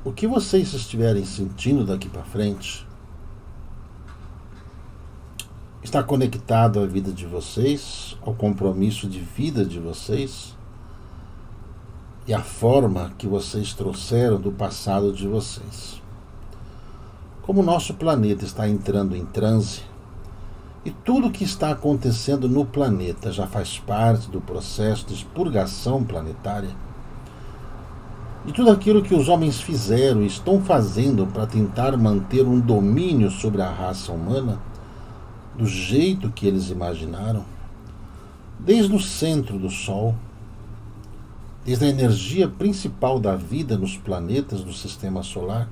o que vocês estiverem sentindo daqui para frente está conectado à vida de vocês, ao compromisso de vida de vocês e à forma que vocês trouxeram do passado de vocês. Como o nosso planeta está entrando em transe, e tudo o que está acontecendo no planeta já faz parte do processo de expurgação planetária, e tudo aquilo que os homens fizeram e estão fazendo para tentar manter um domínio sobre a raça humana, do jeito que eles imaginaram, desde o centro do Sol, desde a energia principal da vida nos planetas do Sistema Solar,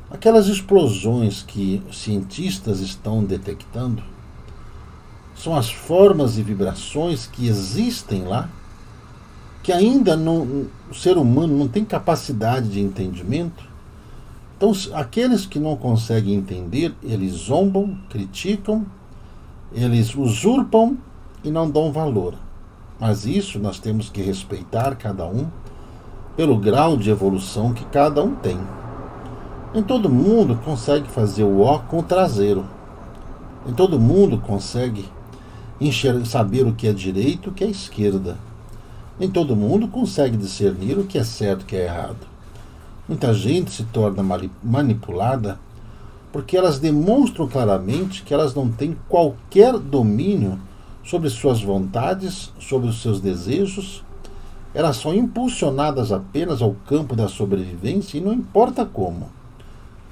aquelas explosões que cientistas estão detectando são as formas e vibrações que existem lá, que ainda o ser humano não tem capacidade de entendimento. Então, aqueles que não conseguem entender, eles zombam, criticam, eles usurpam e não dão valor. Mas isso nós temos que respeitar cada um pelo grau de evolução que cada um tem. Nem todo mundo consegue fazer o O com o traseiro. Nem todo mundo consegue saber o que é direito e o que é esquerda. Nem todo mundo consegue discernir o que é certo e o que é errado. Muita gente se torna manipulada porque elas demonstram claramente que elas não têm qualquer domínio sobre suas vontades, sobre os seus desejos. Elas são impulsionadas apenas ao campo da sobrevivência e não importa como.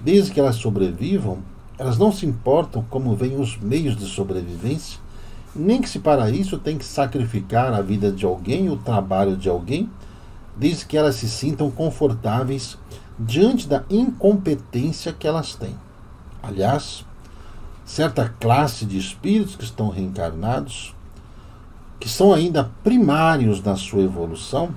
Desde que elas sobrevivam, elas não se importam como vêm os meios de sobrevivência, nem que se para isso tem que sacrificar a vida de alguém, o trabalho de alguém, desde que elas se sintam confortáveis diante da incompetência que elas têm. Aliás, certa classe de espíritos que estão reencarnados, que são ainda primários na sua evolução,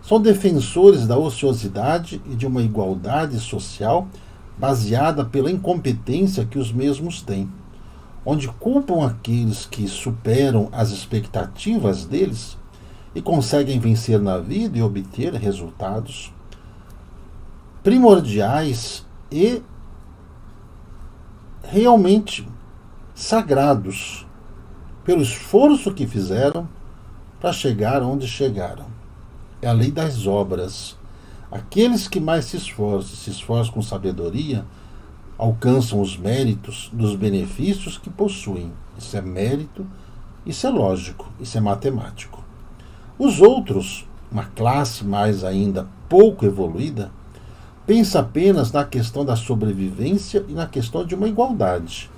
são defensores da ociosidade e de uma igualdade social baseada pela incompetência que os mesmos têm, onde culpam aqueles que superam as expectativas deles e conseguem vencer na vida e obter resultados primordiais e realmente sagrados pelo esforço que fizeram para chegar onde chegaram. É a lei das obras. Aqueles que mais se esforçam com sabedoria, alcançam os méritos dos benefícios que possuem. Isso é mérito, isso é lógico, isso é matemático. Os outros, uma classe mais ainda pouco evoluída, pensa apenas na questão da sobrevivência e na questão de uma igualdade.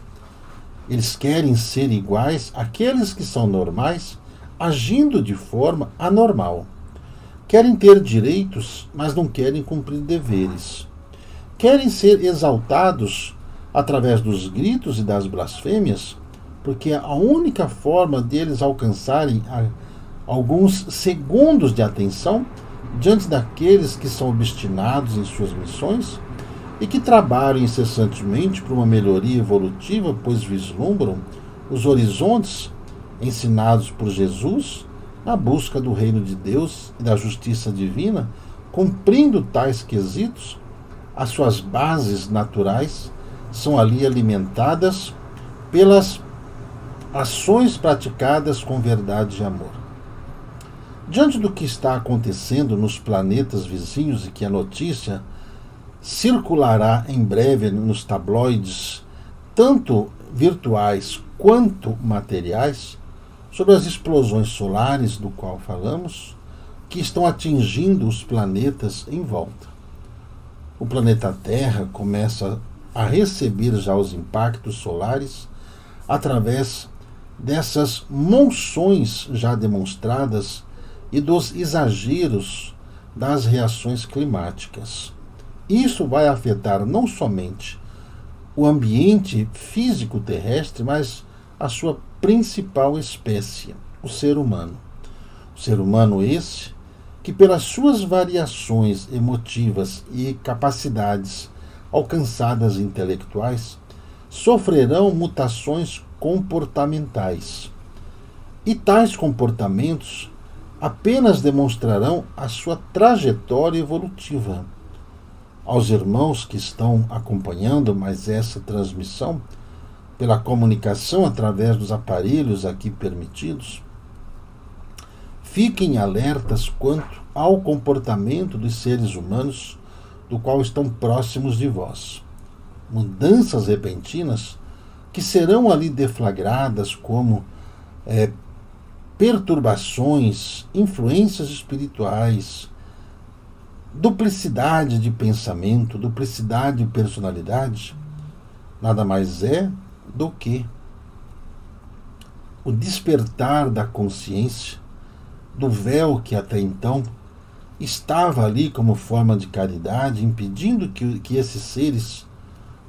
Eles querem ser iguais àqueles que são normais, agindo de forma anormal. Querem ter direitos, mas não querem cumprir deveres. Querem ser exaltados através dos gritos e das blasfêmias, porque a única forma deles alcançarem alguns segundos de atenção diante daqueles que são obstinados em suas missões e que trabalham incessantemente por uma melhoria evolutiva, pois vislumbram os horizontes ensinados por Jesus na busca do reino de Deus e da justiça divina, cumprindo tais quesitos, as suas bases naturais são ali alimentadas pelas ações praticadas com verdade e amor. Diante do que está acontecendo nos planetas vizinhos e que a notícia circulará em breve nos tabloides, tanto virtuais quanto materiais, sobre as explosões solares do qual falamos, que estão atingindo os planetas em volta. O planeta Terra começa a receber já os impactos solares através dessas monções já demonstradas e dos exageros das reações climáticas. Isso vai afetar não somente o ambiente físico terrestre, mas a sua principal espécie, o ser humano. O ser humano esse que, pelas suas variações emotivas e capacidades alcançadas intelectuais, sofrerão mutações comportamentais. E tais comportamentos apenas demonstrarão a sua trajetória evolutiva. aos irmãos que estão acompanhando mais essa transmissão pela comunicação através dos aparelhos aqui permitidos. Fiquem alertas quanto ao comportamento dos seres humanos do qual estão próximos de vós. Mudanças repentinas que serão ali deflagradas como perturbações, influências espirituais, duplicidade de pensamento, duplicidade de personalidade, nada mais é do que o despertar da consciência do véu que até então estava ali como forma de caridade, impedindo que esses seres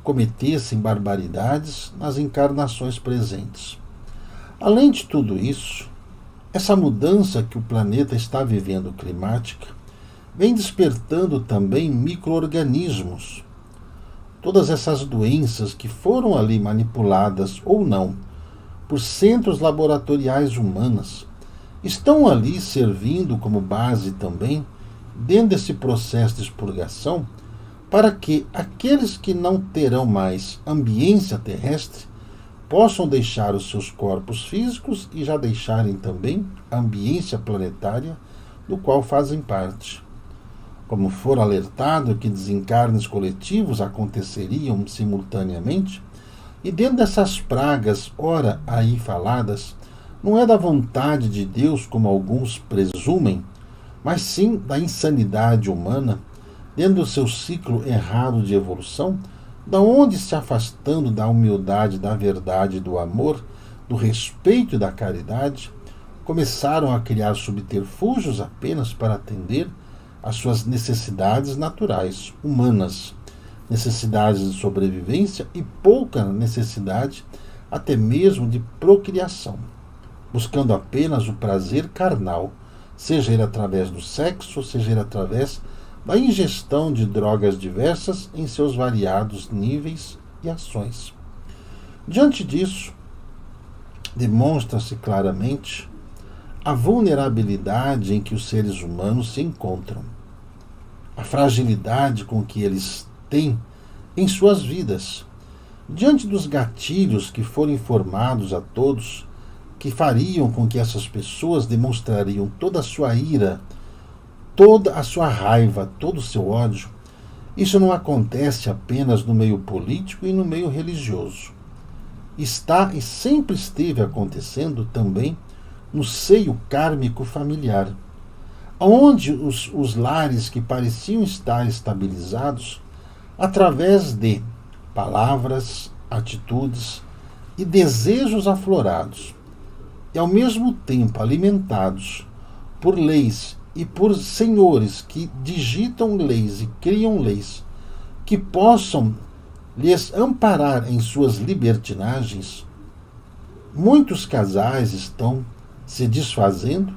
cometessem barbaridades nas encarnações presentes. Além de tudo isso, essa mudança que o planeta está vivendo climática vem despertando também micro-organismos. Todas essas doenças que foram ali manipuladas ou não por centros laboratoriais humanas estão ali servindo como base também, dentro desse processo de expurgação, para que aqueles que não terão mais ambiência terrestre possam deixar os seus corpos físicos e já deixarem também a ambiência planetária do qual fazem parte. Como for alertado que desencarnes coletivos aconteceriam simultaneamente, e dentro dessas pragas, ora aí faladas, não é da vontade de Deus, como alguns presumem, mas sim da insanidade humana, dentro do seu ciclo errado de evolução, da onde, se afastando da humildade, da verdade, do amor, do respeito e da caridade, começaram a criar subterfúgios apenas para atender às suas necessidades naturais, humanas, necessidades de sobrevivência e pouca necessidade até mesmo de procriação, buscando apenas o prazer carnal, seja ele através do sexo, seja ele através da ingestão de drogas diversas em seus variados níveis e ações. Diante disso, demonstra-se claramente a vulnerabilidade em que os seres humanos se encontram, a fragilidade com que eles têm em suas vidas, diante dos gatilhos que foram informados a todos, que fariam com que essas pessoas demonstrariam toda a sua ira, toda a sua raiva, todo o seu ódio. Isso não acontece apenas no meio político e no meio religioso. Está e sempre esteve acontecendo também no seio kármico familiar, onde os lares que pareciam estar estabilizados através de palavras, atitudes e desejos aflorados, e ao mesmo tempo alimentados por leis e por senhores que digitam leis e criam leis que possam lhes amparar em suas libertinagens, muitos casais estão se desfazendo,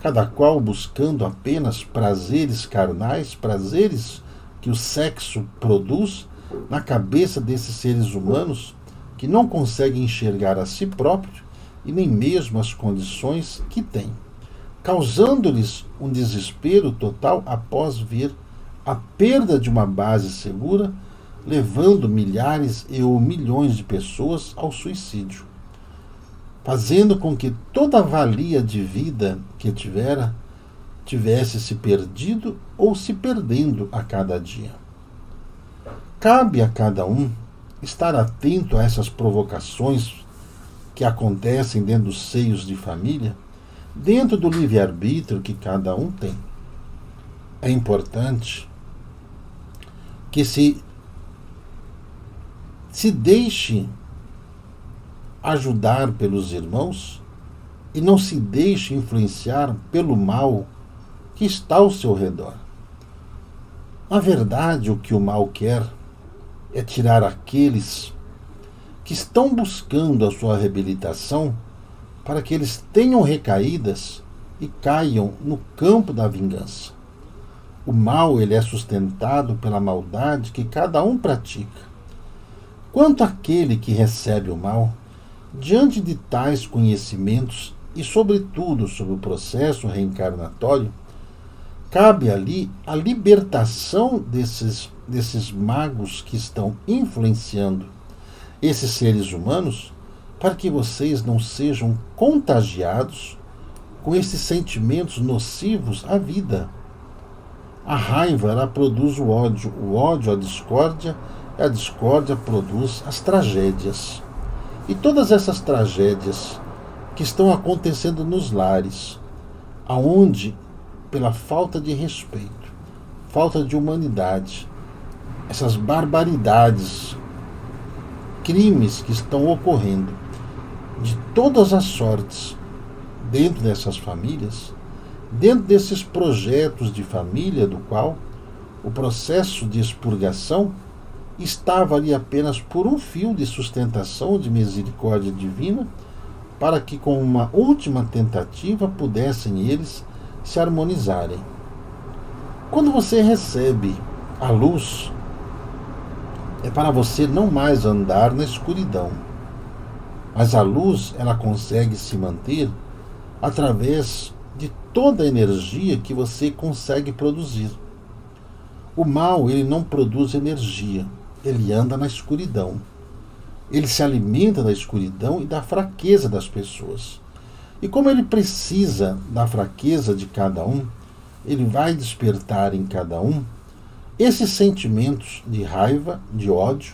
cada qual buscando apenas prazeres carnais, prazeres que o sexo produz na cabeça desses seres humanos que não conseguem enxergar a si próprios e nem mesmo as condições que têm, causando-lhes um desespero total após ver a perda de uma base segura, levando milhares ou milhões de pessoas ao suicídio, fazendo com que toda a valia de vida que tivesse se perdido ou se perdendo a cada dia. Cabe a cada um estar atento a essas provocações que acontecem dentro dos seios de família, dentro do livre-arbítrio que cada um tem. É importante que se deixe ajudar pelos irmãos e não se deixe influenciar pelo mal que está ao seu redor. Na verdade, o que o mal quer é tirar aqueles que estão buscando a sua reabilitação para que eles tenham recaídas e caiam no campo da vingança. O mal ele é sustentado pela maldade que cada um pratica. Quanto àquele que recebe o mal, diante de tais conhecimentos e, sobretudo, sobre o processo reencarnatório, cabe ali a libertação desses magos que estão influenciando esses seres humanos, para que vocês não sejam contagiados com esses sentimentos nocivos à vida. A raiva, ela produz o ódio a discórdia, e a discórdia produz as tragédias. E todas essas tragédias que estão acontecendo nos lares, aonde, pela falta de respeito, falta de humanidade, essas barbaridades, crimes que estão ocorrendo de todas as sortes dentro dessas famílias, dentro desses projetos de família, do qual o processo de expurgação estava ali apenas por um fio de sustentação de misericórdia divina, para que com uma última tentativa pudessem eles se harmonizarem. Quando você recebe a luz, é para você não mais andar na escuridão, mas a luz, ela consegue se manter através de toda a energia que você consegue produzir. O mal, ele não produz energia, ele anda na escuridão. Ele se alimenta da escuridão e da fraqueza das pessoas. E como ele precisa da fraqueza de cada um, ele vai despertar em cada um esses sentimentos de raiva, de ódio,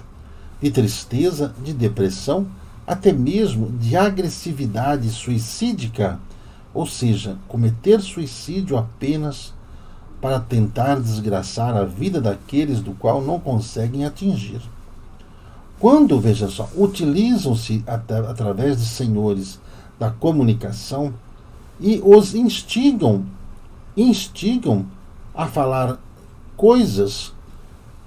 de tristeza, de depressão, até mesmo de agressividade suicídica, ou seja, cometer suicídio apenas para tentar desgraçar a vida daqueles do qual não conseguem atingir. Quando, veja só, utilizam-se através de senhores da comunicação e os instigam a falar coisas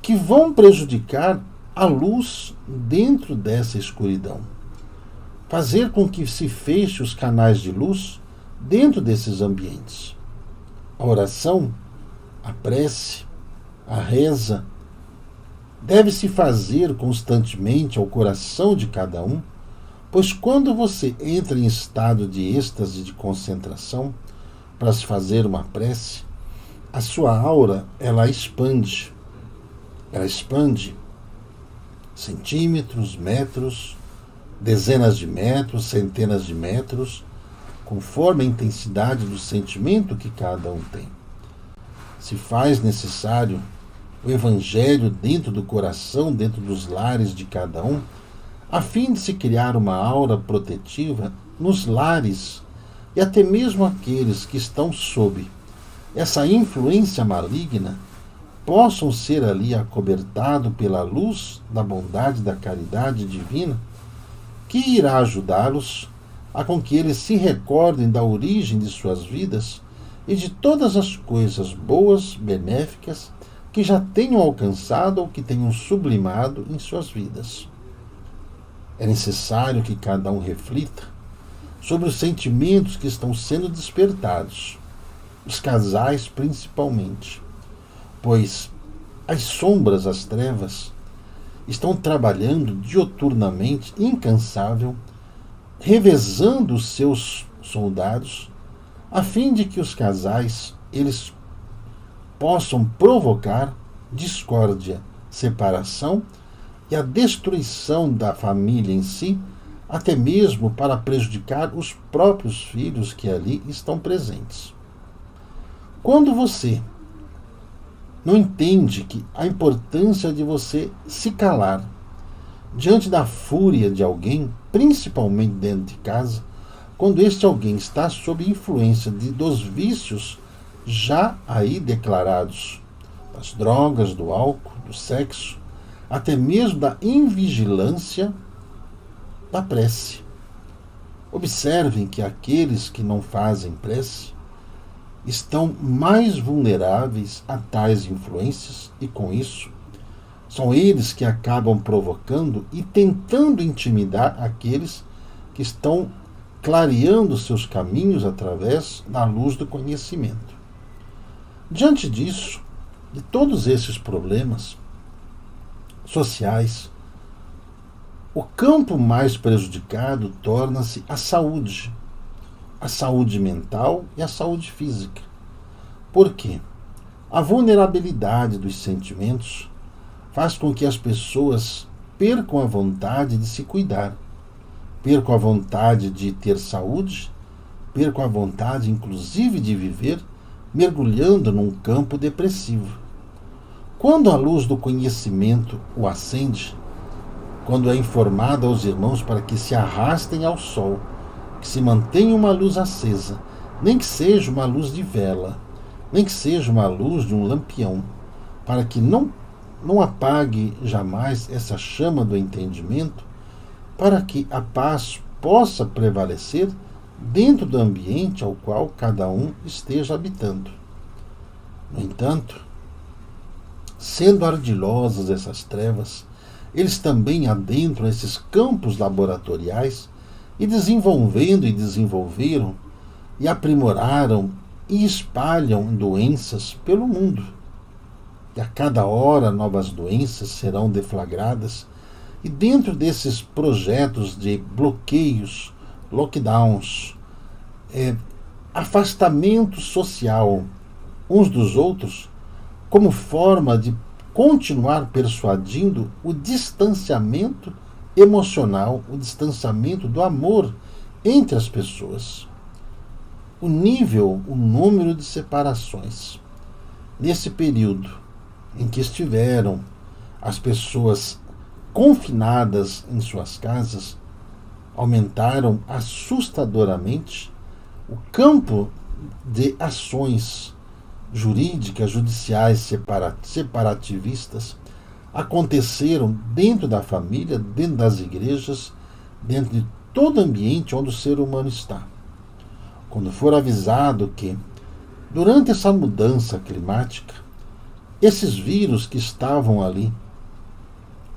que vão prejudicar a luz dentro dessa escuridão. Fazer com que se feche os canais de luz dentro desses ambientes. A oração, a prece, a reza, deve-se fazer constantemente ao coração de cada um, pois quando você entra em estado de êxtase de concentração para se fazer uma prece, a sua aura, ela expande centímetros, metros, dezenas de metros, centenas de metros, conforme a intensidade do sentimento que cada um tem. Se faz necessário o Evangelho dentro do coração, dentro dos lares de cada um, a fim de se criar uma aura protetiva nos lares e até mesmo aqueles que estão sob essa influência maligna possam ser ali acobertados pela luz da bondade, da caridade divina, que irá ajudá-los a com que eles se recordem da origem de suas vidas e de todas as coisas boas, benéficas, que já tenham alcançado ou que tenham sublimado em suas vidas. É necessário que cada um reflita sobre os sentimentos que estão sendo despertados, os casais principalmente, pois as sombras, as trevas, estão trabalhando dioturnamente, incansável, revezando os seus soldados, a fim de que os casais eles possam provocar discórdia, separação e a destruição da família em si, até mesmo para prejudicar os próprios filhos que ali estão presentes. Quando você não entende que a importância de você se calar diante da fúria de alguém, principalmente dentro de casa, quando este alguém está sob influência dos vícios já aí declarados, das drogas, do álcool, do sexo, até mesmo da invigilância da prece. Observem que aqueles que não fazem prece estão mais vulneráveis a tais influências e, com isso, são eles que acabam provocando e tentando intimidar aqueles que estão clareando seus caminhos através da luz do conhecimento. Diante disso, de todos esses problemas sociais, o campo mais prejudicado torna-se a saúde mental e a saúde física. Por quê? A vulnerabilidade dos sentimentos faz com que as pessoas percam a vontade de se cuidar, percam a vontade de ter saúde, percam a vontade, inclusive, de viver mergulhando num campo depressivo. Quando a luz do conhecimento o acende, quando é informado aos irmãos para que se arrastem ao sol, que se mantenha uma luz acesa, nem que seja uma luz de vela, nem que seja uma luz de um lampião, para que não apague jamais essa chama do entendimento, para que a paz possa prevalecer dentro do ambiente ao qual cada um esteja habitando. No entanto, sendo ardilosas essas trevas, eles também adentram esses campos laboratoriais e desenvolveram e aprimoraram e espalham doenças pelo mundo. E a cada hora novas doenças serão deflagradas, e dentro desses projetos de bloqueios, lockdowns, afastamento social uns dos outros, como forma de continuar persuadindo o distanciamento emocional, o distanciamento do amor entre as pessoas. O número de separações nesse período em que estiveram as pessoas confinadas em suas casas aumentaram assustadoramente. O campo de ações jurídicas, judiciais, separativistas aconteceram dentro da família, dentro das igrejas, dentro de todo ambiente onde o ser humano está. Quando for avisado que, durante essa mudança climática, esses vírus que estavam ali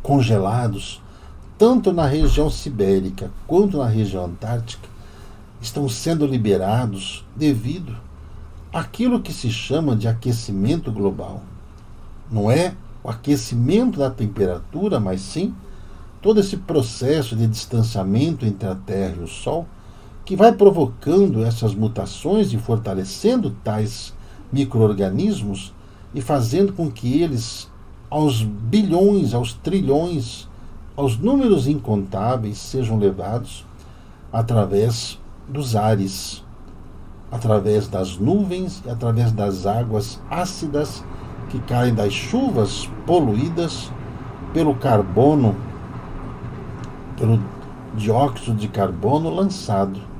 congelados, tanto na região sibérica quanto na região antártica, estão sendo liberados devido àquilo que se chama de aquecimento global. Não é o aquecimento da temperatura, mas sim todo esse processo de distanciamento entre a Terra e o Sol, que vai provocando essas mutações e fortalecendo tais micro-organismos e fazendo com que eles, aos bilhões, aos trilhões, aos números incontáveis, sejam levados através dos ares, através das nuvens e através das águas ácidas que caem das chuvas poluídas pelo carbono, pelo dióxido de carbono lançado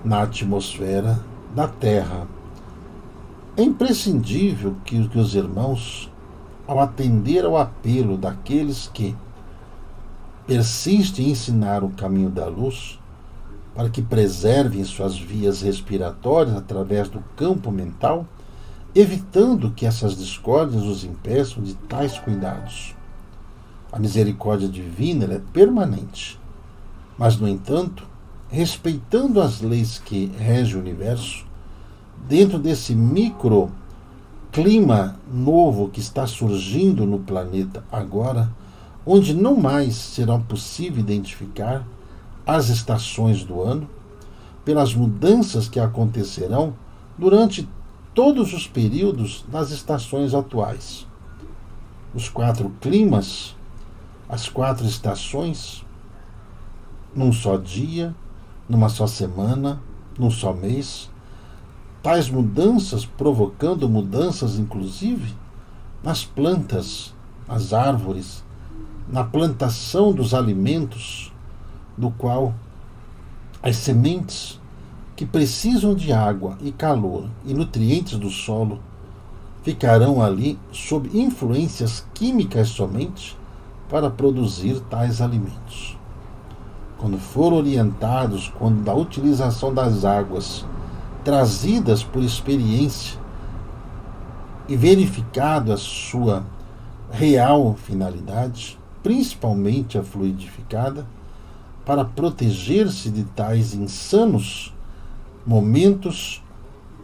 na atmosfera da Terra. É imprescindível que os irmãos, ao atender ao apelo daqueles que persistem em ensinar o caminho da luz, para que preservem suas vias respiratórias através do campo mental, evitando que essas discórdias os impeçam de tais cuidados. A misericórdia divina é permanente, mas, no entanto, respeitando as leis que regem o universo, dentro desse microclima novo que está surgindo no planeta agora, onde não mais será possível identificar as estações do ano, pelas mudanças que acontecerão durante todos os períodos das estações atuais. Os 4 climas, as 4 estações, num só dia, numa só semana, num só mês, tais mudanças provocando mudanças, inclusive, nas plantas, nas árvores, na plantação dos alimentos, do qual as sementes que precisam de água e calor e nutrientes do solo ficarão ali sob influências químicas somente para produzir tais alimentos. Quando foram orientados quando da utilização das águas trazidas por experiência e verificado a sua real finalidade, principalmente a fluidificada, para proteger-se de tais insanos momentos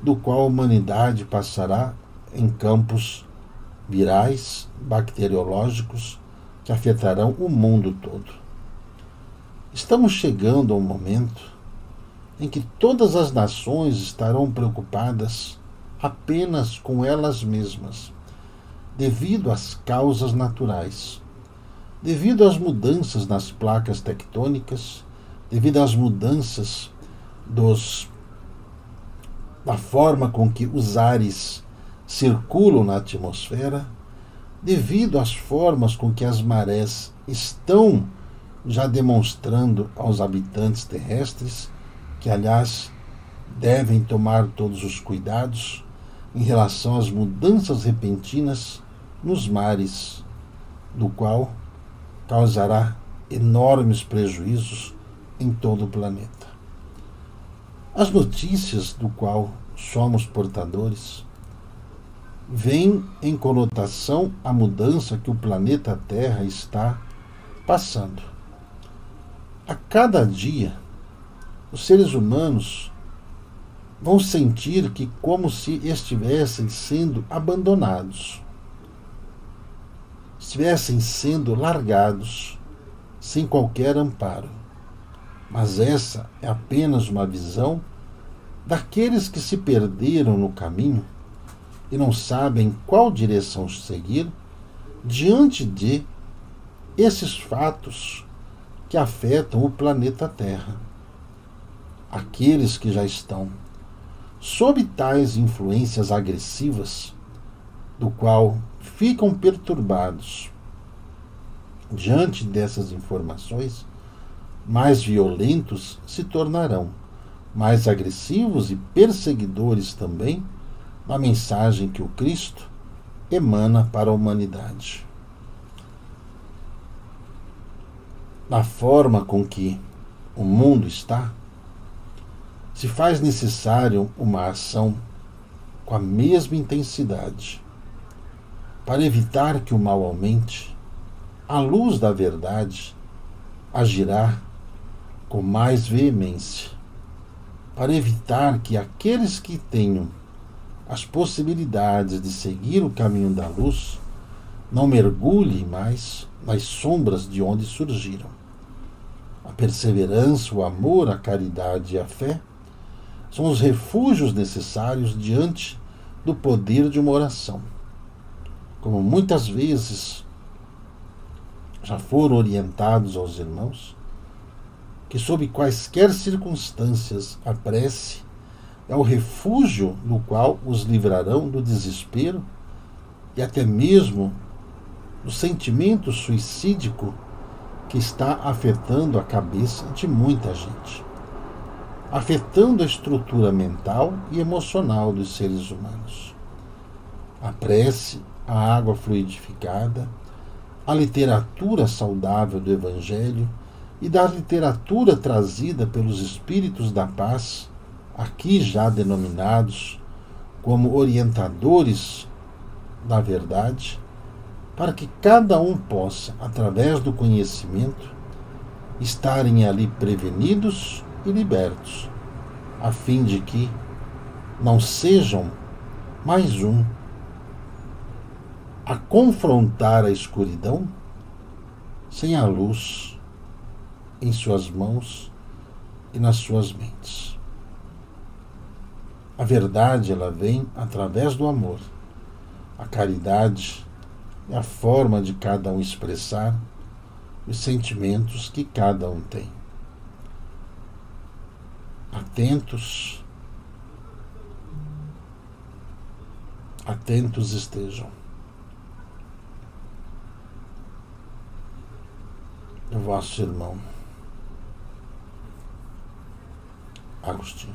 do qual a humanidade passará em campos virais, bacteriológicos, que afetarão o mundo todo. Estamos chegando a um momento em que todas as nações estarão preocupadas, apenas com elas mesmas, devido às causas naturais, devido às mudanças nas placas tectônicas, devido às mudanças da forma com que os ares circulam na atmosfera, devido às formas com que as marés estão já demonstrando aos habitantes terrestres, que, aliás, devem tomar todos os cuidados em relação às mudanças repentinas nos mares, do qual causará enormes prejuízos em todo o planeta. As notícias do qual somos portadores vêm em conotação à mudança que o planeta Terra está passando. A cada dia, os seres humanos vão sentir que como se estivessem sendo abandonados, estivessem sendo largados sem qualquer amparo. Mas essa é apenas uma visão daqueles que se perderam no caminho e não sabem qual direção seguir diante de esses fatos que afetam o planeta Terra. Aqueles que já estão sob tais influências agressivas, do qual ficam perturbados diante dessas informações, mais violentos se tornarão, mais agressivos e perseguidores também da mensagem que o Cristo emana para a humanidade. Na forma com que o mundo está, se faz necessário uma ação com a mesma intensidade para evitar que o mal aumente. A luz da verdade agirá com mais veemência para evitar que aqueles que tenham as possibilidades de seguir o caminho da luz não mergulhem mais nas sombras de onde surgiram. A perseverança, o amor, a caridade e a fé são os refúgios necessários diante do poder de uma oração. Como muitas vezes já foram orientados aos irmãos, que sob quaisquer circunstâncias a prece é o refúgio no qual os livrarão do desespero e até mesmo do sentimento suicídico que está afetando a cabeça de muita gente, afetando a estrutura mental e emocional dos seres humanos. A prece, a água fluidificada, a literatura saudável do Evangelho e da literatura trazida pelos Espíritos da Paz, aqui já denominados como orientadores da verdade, para que cada um possa, através do conhecimento, estarem ali prevenidos e libertos, a fim de que não sejam mais um a confrontar a escuridão sem a luz em suas mãos e nas suas mentes. A verdade, ela vem através do amor. A caridade é a forma de cada um expressar os sentimentos que cada um tem. Atentos estejam. O vosso irmão Agostinho.